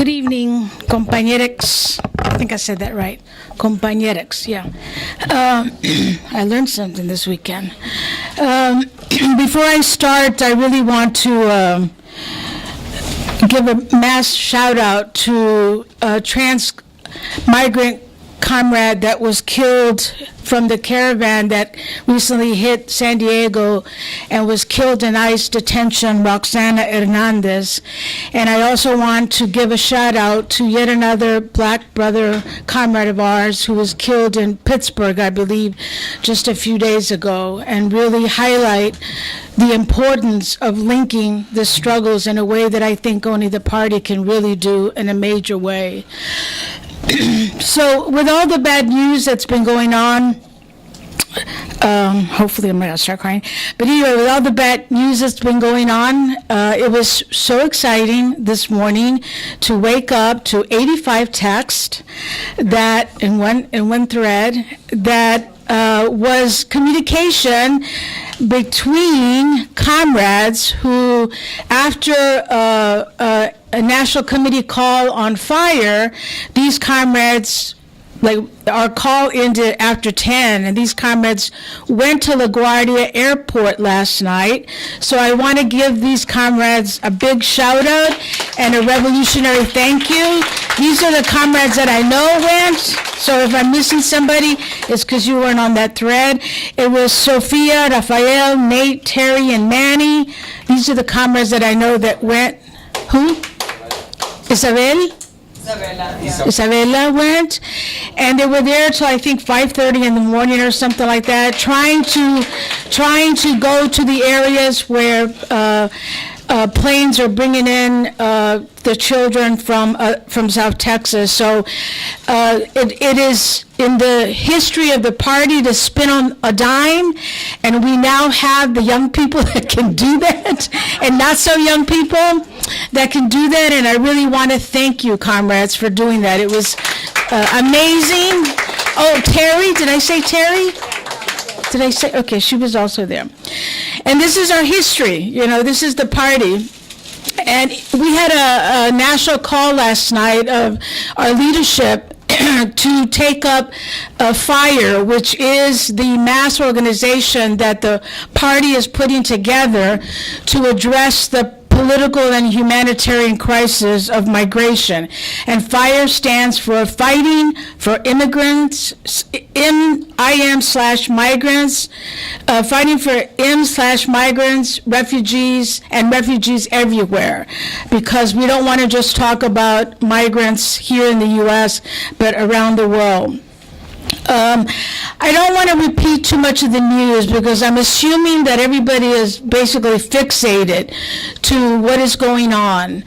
Good evening, compañeros. I think I said that right. Compañeros, yeah. I learned something this weekend. Before I start, I really want to give a mass shout out to a trans migrant comrade that was killed from the caravan that recently hit San Diego and was killed in ICE detention, Roxana Hernandez. And I also want to give a shout out to yet another black brother comrade of ours who was killed in Pittsburgh, I believe, just a few days ago, and really highlight the importance of linking the struggles in a way that I think only the party can really do in a major way. So with all the bad news that's been going on, hopefully I'm not going to start crying, but anyway, with all the bad news that's been going on, it was so exciting this morning to wake up to 85 texts that, in one thread, that was communication between comrades who, after a National Committee call on fire, these comrades, like our call ended after 10, and these comrades went to LaGuardia Airport last night. So I want to give these comrades a big shout out and a revolutionary thank you. These are the comrades that I know went. So if I'm missing somebody, it's because you weren't on that thread. It was Sophia, Rafael, Nate, Terry, and Manny. These are the comrades that I know that went. Who? Isabel? Isabella went, and they were there till I think 5:30 in the morning or something like that, trying to go to the areas where planes are bringing in the children from South Texas. So it is in the history of the party to spin on a dime, and we now have the young people that can do that, and not so young people that can do that, and I really want to thank you, comrades, for doing that. It was amazing. Oh, Terry, did I say Terry? Did I say? Okay, she was also there. And this is our history, this is the party. And we had a national call last night of our leadership to take up FIRE, which is the mass organization that the party is putting together to address the political and humanitarian crisis of migration. And FIRE stands for Fighting for Immigrants, IM/migrants, fighting for M/migrants, refugees, and refugees everywhere. Because we don't want to just talk about migrants here in the U.S., but around the world. I don't want to repeat too much of the news because I'm assuming that everybody is basically fixated to what is going on.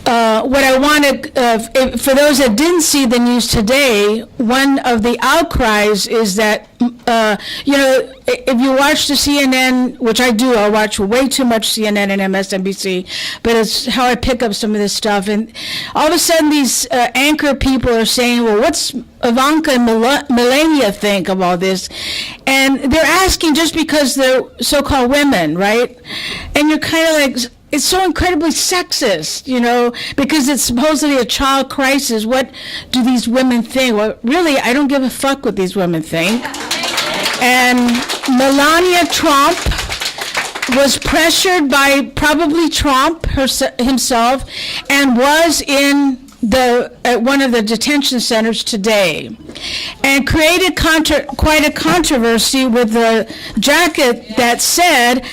What I want to, for those that didn't see the news today, one of the outcries is that, if you watch the CNN, which I do, I watch way too much CNN and MSNBC, but it's how I pick up some of this stuff. And all of a sudden, these anchor people are saying, well, what's Ivanka and Melania think of all this? And they're asking just because they're so-called women, right? And you're kind of like, it's so incredibly sexist, because it's supposedly a child crisis. What do these women think? Well, really, I don't give a fuck what these women think. And Melania Trump was pressured by probably Trump himself and was in at one of the detention centers today, and created quite a controversy with the jacket that said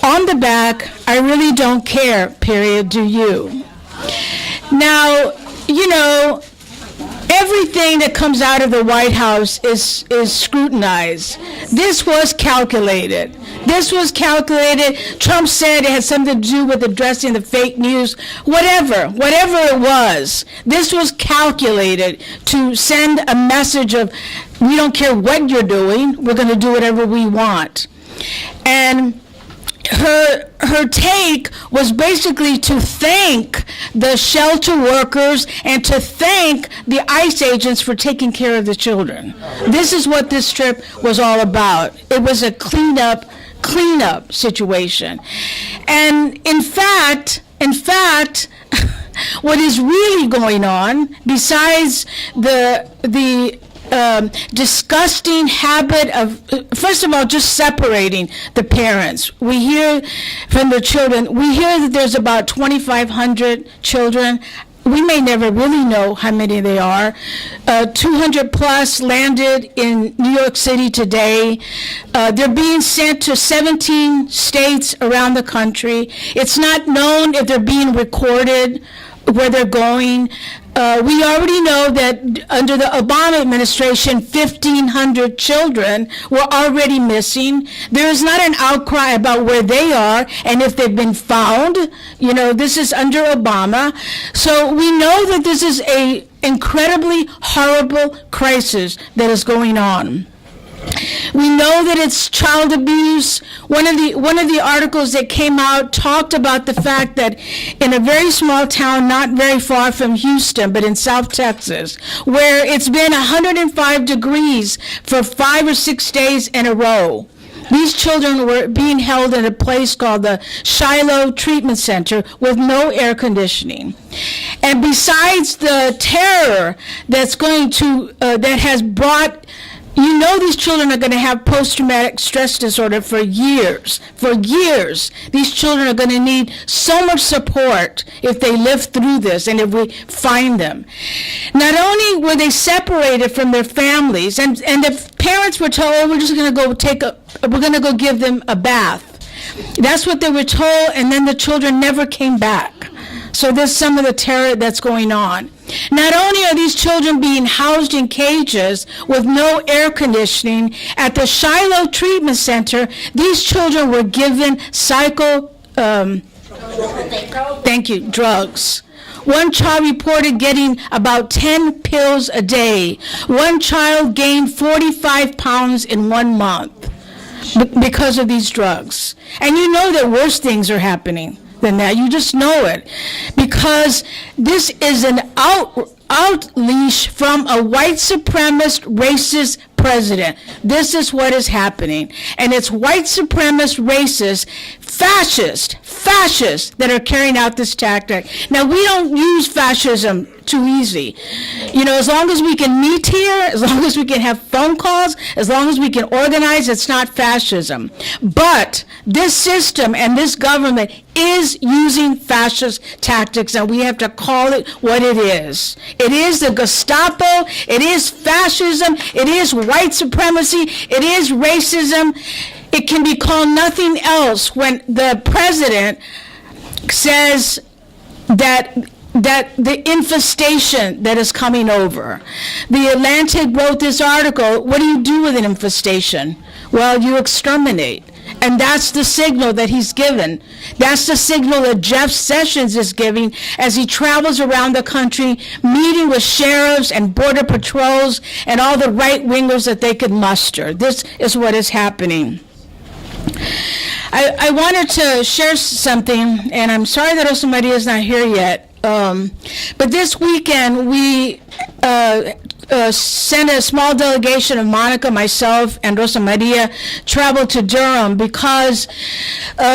on the back, "I really don't care, period, do you?" Now, everything that comes out of the White House is scrutinized. This was calculated. Trump said it had something to do with addressing the fake news. Whatever it was, this was calculated to send a message of, we don't care what you're doing, we're going to do whatever we want. And her take was basically to thank the shelter workers and to thank the ICE agents for taking care of the children. This is what this trip was all about. It was a cleanup situation. And in fact, what is really going on, besides the disgusting habit of, first of all, just separating the parents. We hear from the children, we hear that there's about 2,500 children. We may never really know how many they are. 200 plus landed in New York City today. They're being sent to 17 states around the country. It's not known if they're being recorded, where they're going. We already know that under the Obama administration, 1,500 children were already missing. There is not an outcry about where they are and if they've been found. You know, this is under Obama. So we know that this is a incredibly horrible crisis that is going on. We know that it's child abuse. One of the articles that came out talked about the fact that in a very small town, not very far from Houston, but in South Texas, where it's been 105 degrees for 5 or 6 days in a row, these children were being held in a place called the Shiloh Treatment Center with no air conditioning. And besides the terror that's going to, that has brought, you know, these children are going to have post-traumatic stress disorder for years. For years, these children are going to need so much support if they live through this and if we find them. Not only were they separated from their families, and the parents were told, oh, we're just going to go give them a bath. That's what they were told, and then the children never came back. So there's some of the terror that's going on. Not only are these children being housed in cages with no air conditioning, at the Shiloh Treatment Center, these children were given drugs. One child reported getting about 10 pills a day. One child gained 45 pounds in 1 month because of these drugs. And you know that worse things are happening than that. You just know it, because this is an outleash from a white supremacist, racist president. This is what is happening, and it's white supremacist, racist, fascists that are carrying out this tactic. Now, we don't use fascism too easy. You know, as long as we can meet here, as long as we can have phone calls, as long as we can organize, it's not fascism. But this system and this government is using fascist tactics, and we have to call it what it is. It is the Gestapo, it is fascism, it is white supremacy, it is racism. It can be called nothing else when the president says that the infestation that is coming over. The Atlantic wrote this article, what do you do with an infestation? Well, you exterminate. And that's the signal that he's given. That's the signal that Jeff Sessions is giving as he travels around the country, meeting with sheriffs and border patrols and all the right-wingers that they could muster. This is what is happening. I wanted to share something, and I'm sorry that Rosa Maria is not here yet. But this weekend, we sent a small delegation of Monica, myself, and Rosa Maria traveled to Durham because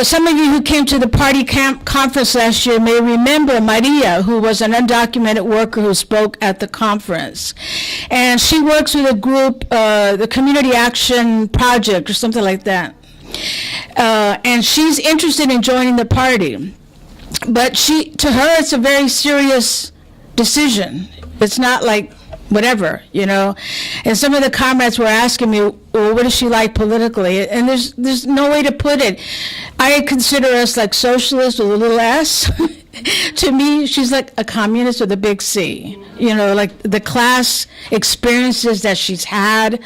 some of you who came to the party conference last year may remember Maria, who was an undocumented worker who spoke at the conference. And she works with a group, the Community Action Project or something like that. And she's interested in joining the party. But to her, it's a very serious decision. It's not like whatever, you know. And some of the comrades were asking me, well, what is she like politically? And there's no way to put it. I consider us like socialists with a little s. To me, she's like a communist with a big C. You know, like the class experiences that she's had.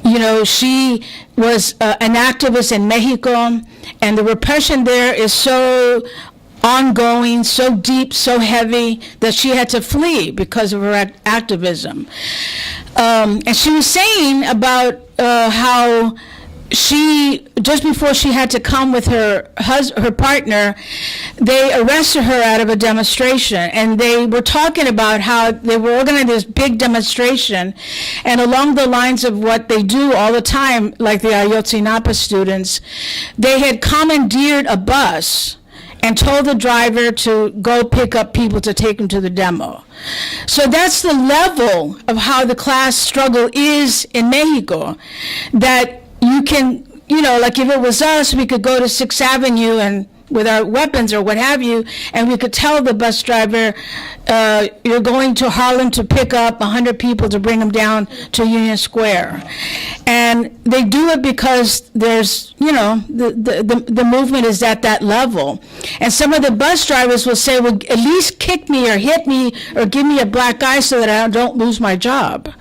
You know, she was an activist in Mexico, and the repression there is so ongoing, so deep, so heavy, that she had to flee because of her activism. And she was saying about how she, just before she had to come with her partner, they arrested her out of a demonstration, and they were talking about how they were organizing this big demonstration, and along the lines of what they do all the time, like the Ayotzinapa students, they had commandeered a bus, and told the driver to go pick up people to take them to the demo. So that's the level of how the class struggle is in Mexico, that you can, like if it was us, we could go to 6th Avenue and with our weapons or what have you, and we could tell the bus driver, you're going to Harlem to pick up 100 people to bring them down to Union Square. And they do it because there's, the movement is at that level. And some of the bus drivers will say, well, at least kick me or hit me or give me a black eye so that I don't lose my job.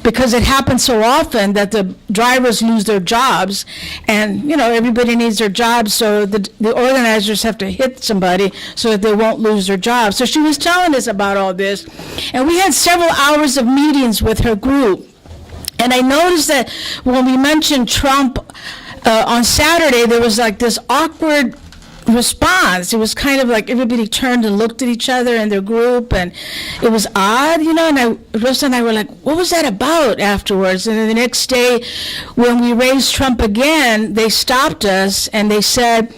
Because it happens so often that the drivers lose their jobs, and, everybody needs their jobs, so the organizers have to hit somebody so that they won't lose their job. So she was telling us about all this, and we had several hours of meetings with her group. And I noticed that when we mentioned Trump on Saturday, there was like this awkward response. It was kind of like everybody turned and looked at each other in their group, and it was odd, and Rosa and I were like, what was that about afterwards? And then the next day, when we raised Trump again, they stopped us and they said,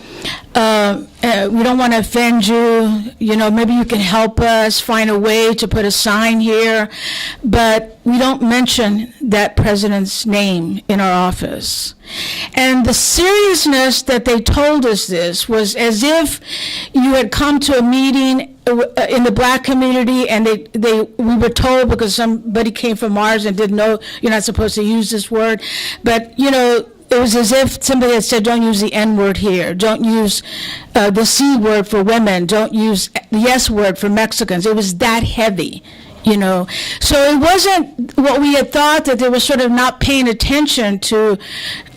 we don't want to offend you, maybe you can help us find a way to put a sign here, but we don't mention that president's name in our office. And the seriousness that they told us this was as if you had come to a meeting in the black community, and we were told, because somebody came from Mars and didn't know you're not supposed to use this word, but it was as if somebody had said, don't use the N word here, don't use the C word for women, don't use the S word for Mexicans. It was that heavy, So it wasn't what we had thought, that they were sort of not paying attention to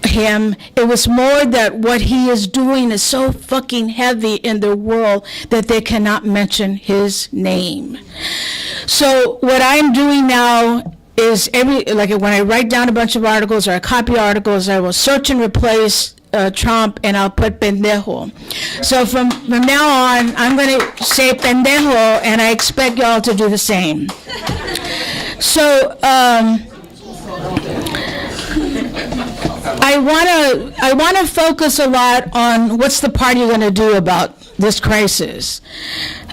him. It was more that what he is doing is so fucking heavy in the world that they cannot mention his name. So what I'm doing now is when I write down a bunch of articles or I copy articles, I will search and replace Trump, and I'll put pendejo. So from now on, I'm going to say pendejo, and I expect y'all to do the same. So I want to focus a lot on what's the party going to do about this crisis.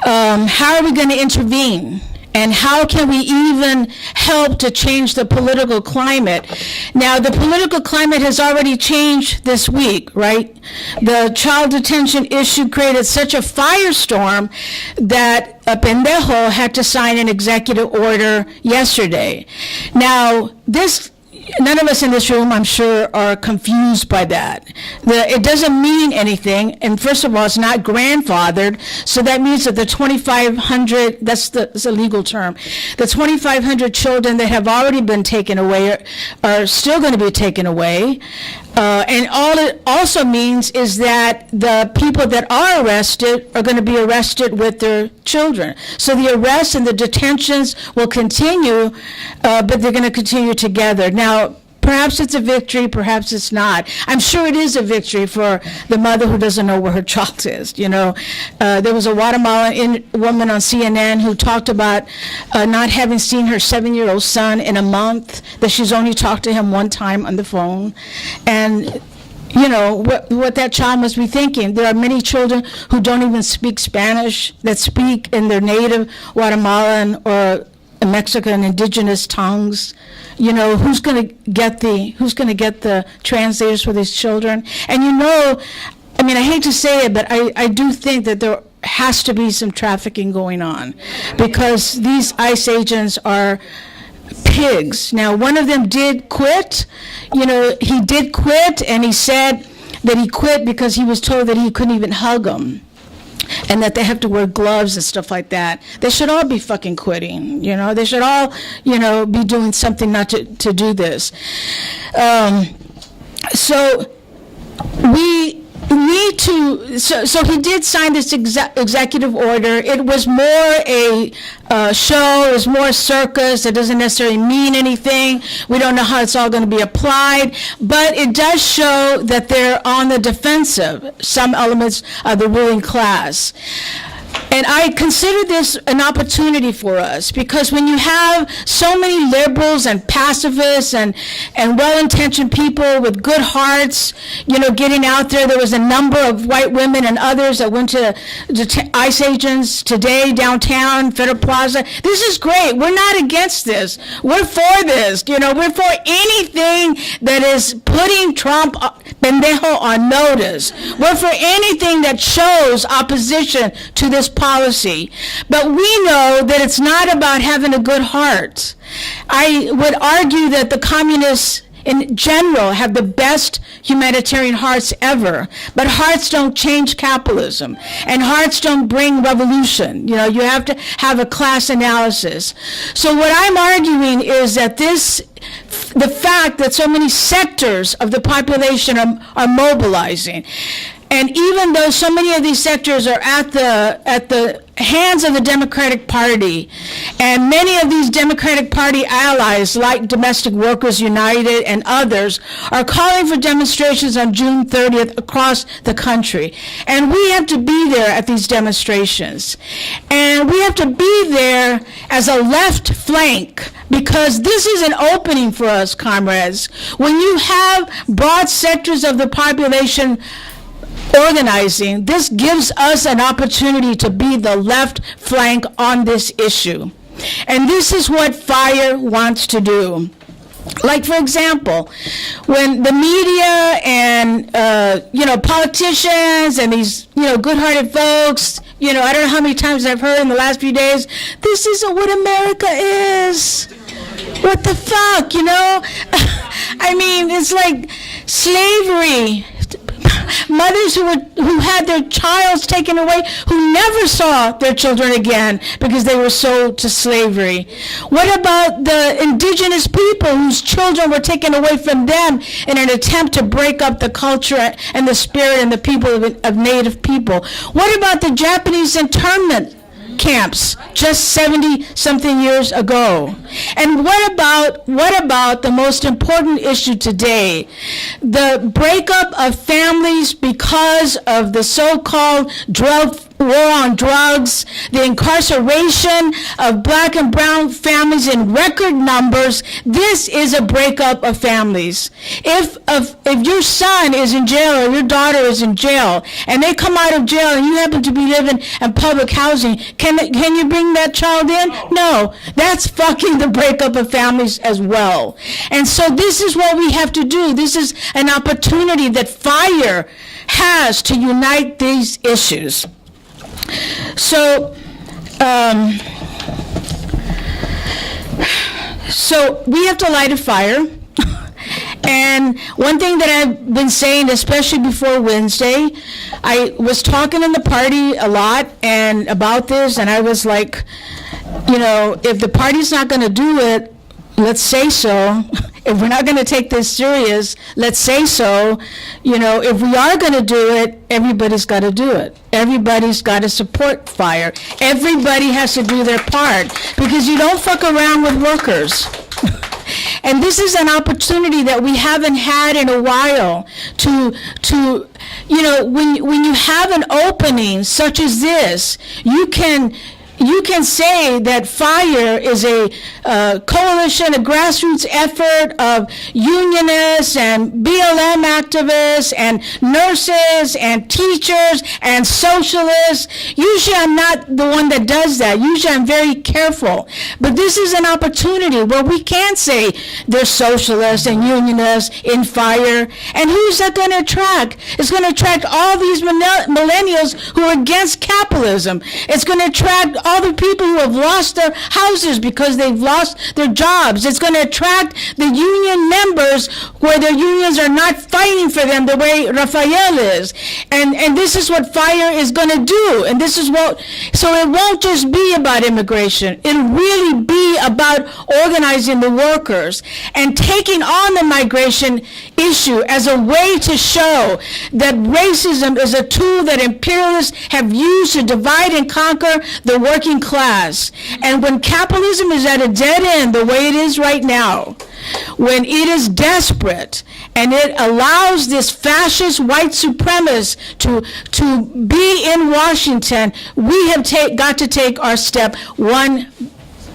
How are we going to intervene? And how can we even help to change the political climate? Now, the political climate has already changed this week, right? The child detention issue created such a firestorm that a pendejo had to sign an executive order yesterday. Now, none of us in this room, I'm sure, are confused by that. It doesn't mean anything, and first of all, it's not grandfathered, so that means that the 2,500, that's a legal term, the 2,500 children that have already been taken away are still going to be taken away. And all it also means is that the people that are arrested are going to be arrested with their children. So the arrests and the detentions will continue, but they're going to continue together. Now, perhaps it's a victory, perhaps it's not. I'm sure it is a victory for the mother who doesn't know where her child is. There was a Guatemalan woman on CNN who talked about not having seen her 7-year-old son in a month, that she's only talked to him one time on the phone. And what that child must be thinking. There are many children who don't even speak Spanish, that speak in their native Guatemalan or Mexican indigenous tongues. Who's going to get the translators for these children? And I hate to say it, but I do think that there has to be some trafficking going on, because these ICE agents are pigs. Now, one of them did quit. He did quit, and he said that he quit because he was told that he couldn't even hug them, and that they have to wear gloves and stuff like that. They should all be fucking quitting, They should all, be doing something not to do this. So we need to, so he did sign this executive order. It was more a show, it was more a circus. It doesn't necessarily mean anything. We don't know how it's all going to be applied, but it does show that they're on the defensive, some elements of the ruling class. And I consider this an opportunity for us, because when you have so many liberals and pacifists and well-intentioned people with good hearts, getting out there was a number of white women and others that went to ICE agents today downtown, Federal Plaza. This is great. We're not against this. We're for this. We're for anything that is putting Trump, pendejo, on notice. We're for anything that shows opposition to this policy. But we know that it's not about having a good heart. I would argue that the communists in general have the best humanitarian hearts ever, but hearts don't change capitalism, and hearts don't bring revolution. You have to have a class analysis. So what I'm arguing is that the fact that so many sectors of the population are mobilizing, and even though so many of these sectors are at the hands of the Democratic Party, and many of these Democratic Party allies, like Domestic Workers United and others, are calling for demonstrations on June 30th across the country. And we have to be there at these demonstrations. And we have to be there as a left flank, because this is an opening for us, comrades. When you have broad sectors of the population organizing, this gives us an opportunity to be the left flank on this issue. And this is what FIRE wants to do. Like, for example, when the media and, politicians and these, good-hearted folks, I don't know how many times I've heard in the last few days, this isn't what America is. What the fuck, I mean, it's like slavery. Mothers who had their child taken away, who never saw their children again because they were sold to slavery. What about the indigenous people whose children were taken away from them in an attempt to break up the culture and the spirit and the people of Native people? What about the Japanese internment camps just 70-something years ago? And what about the most important issue today, the breakup of families because of the so-called war on drugs, the incarceration of black and brown families in record numbers? This is a breakup of families. If your son is in jail or your daughter is in jail and they come out of jail and you happen to be living in public housing, can you bring that child in? No. That's fucking the breakup of families as well. And so this is what we have to do. This is an opportunity that FIRE has to unite these issues. So we have to light a fire. And one thing that I've been saying, especially before Wednesday, I was talking in the party a lot and about this, and I was like, if the party's not going to do it, let's say so. If we're not going to take this serious, let's say so. If we are going to do it, everybody's got to do it. Everybody's got to support FIRE. Everybody has to do their part, because you don't fuck around with workers. And this is an opportunity that we haven't had in a while to when you have an opening such as this, you can say that FIRE is a coalition, a grassroots effort of unionists and BLM activists and nurses and teachers and socialists. Usually I'm not the one that does that. Usually I'm very careful. But this is an opportunity where we can say there's socialists and unionists in FIRE. And who's that going to attract? It's going to attract all these millennials who are against capitalism. It's going to attract all the people who have lost their houses because they've lost their jobs. It's going to attract the union members where their unions are not fighting for them the way Rafael is. And this is what FIRE is going to do. And this is so it won't just be about immigration. It'll really be about organizing the workers and taking on the migration issue as a way to show that racism is a tool that imperialists have used to divide and conquer the working class. And when capitalism is at a dead end the way it is right now, when it is desperate and it allows this fascist white supremacist to be in Washington, we have got to take our step 1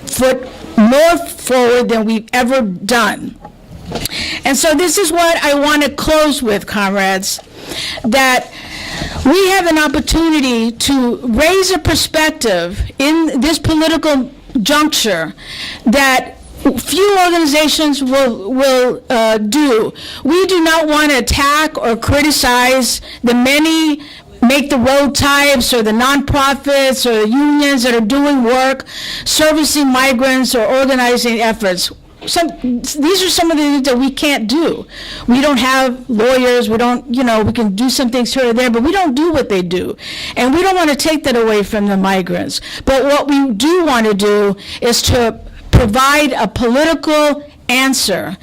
foot more forward than we've ever done. And so this is what I want to close with, comrades, that we have an opportunity to raise a perspective in this political juncture that few organizations will do. We do not want to attack or criticize the many make the road types or the nonprofits or the unions that are doing work servicing migrants or organizing efforts. These are some of the things that we can't do. We don't have lawyers, we can do some things here or there, but we don't do what they do. And we don't want to take that away from the migrants. But what we do want to do is to provide a political answer.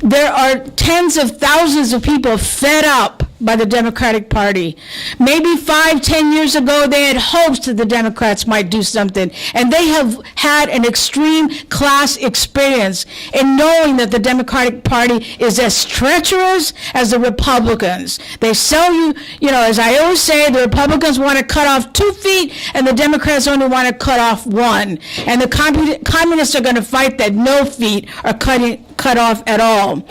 There are tens of thousands of people fed up by the Democratic Party. Maybe 5-10 years ago, they had hopes that the Democrats might do something, and they have had an extreme class experience in knowing that the Democratic Party is as treacherous as the Republicans. They sell you, as I always say, the Republicans want to cut off 2 feet, and the Democrats only want to cut off 1. And the communists are going to fight that no feet are cut off at all.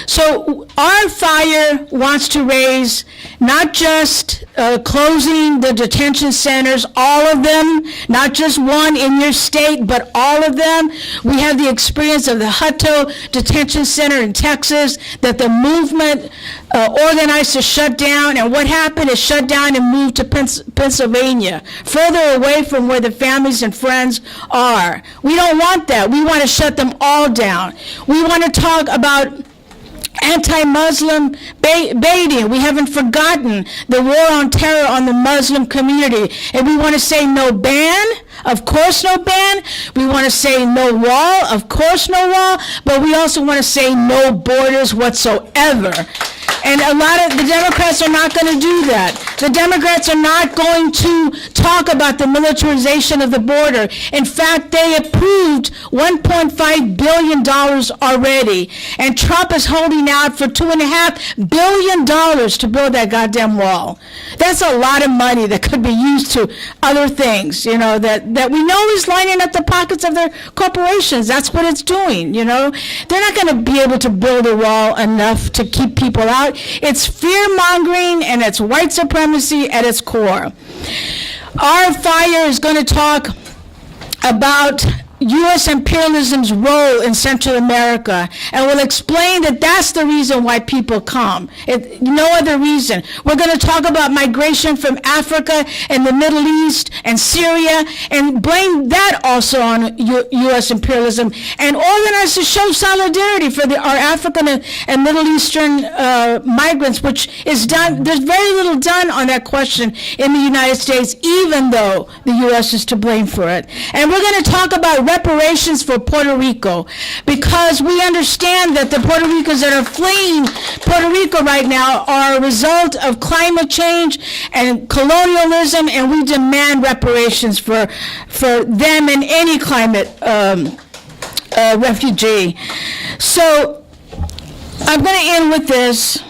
So our fire wants to raise not just closing the detention centers, all of them, not just one in your state, but all of them. We have the experience of the Hutto Detention Center in Texas that the movement organized to shut down, and what happened is shut down and moved to Pennsylvania, further away from where the families and friends are. We don't want that. We want to shut them all down. We want to talk about anti-Muslim baiting. We haven't forgotten the war on terror on the Muslim community. And we want to say no ban. Of course no ban. We want to say no wall. Of course no wall. But we also want to say no borders whatsoever. And a lot of the Democrats are not going to do that. The Democrats are not going to talk about the militarization of the border. In fact, they approved $1.5 billion already. And Trump is holding out for $2.5 billion to build that goddamn wall. That's a lot of money that could be used to other things, that we know is lining up the pockets of their corporations. That's what it's doing, They're not going to be able to build a wall enough to keep people out. It's fear-mongering, and it's white supremacy at its core. Our fire is going to talk about U.S. imperialism's role in Central America, and we'll explain that that's the reason why people come. No other reason. We're going to talk about migration from Africa and the Middle East and Syria, and blame that also on U.S. imperialism, and organize to show solidarity for our African and Middle Eastern migrants, which is done. There's very little done on that question in the United States, even though the U.S. is to blame for it. And we're going to talk about reparations for Puerto Rico, because we understand that the Puerto Ricans that are fleeing Puerto Rico right now are a result of climate change and colonialism, and we demand reparations for them and any climate refugee. So I'm going to end with this.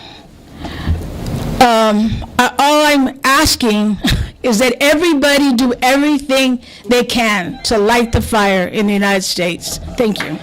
All I'm asking is that everybody do everything they can to light the fire in the United States. Thank you.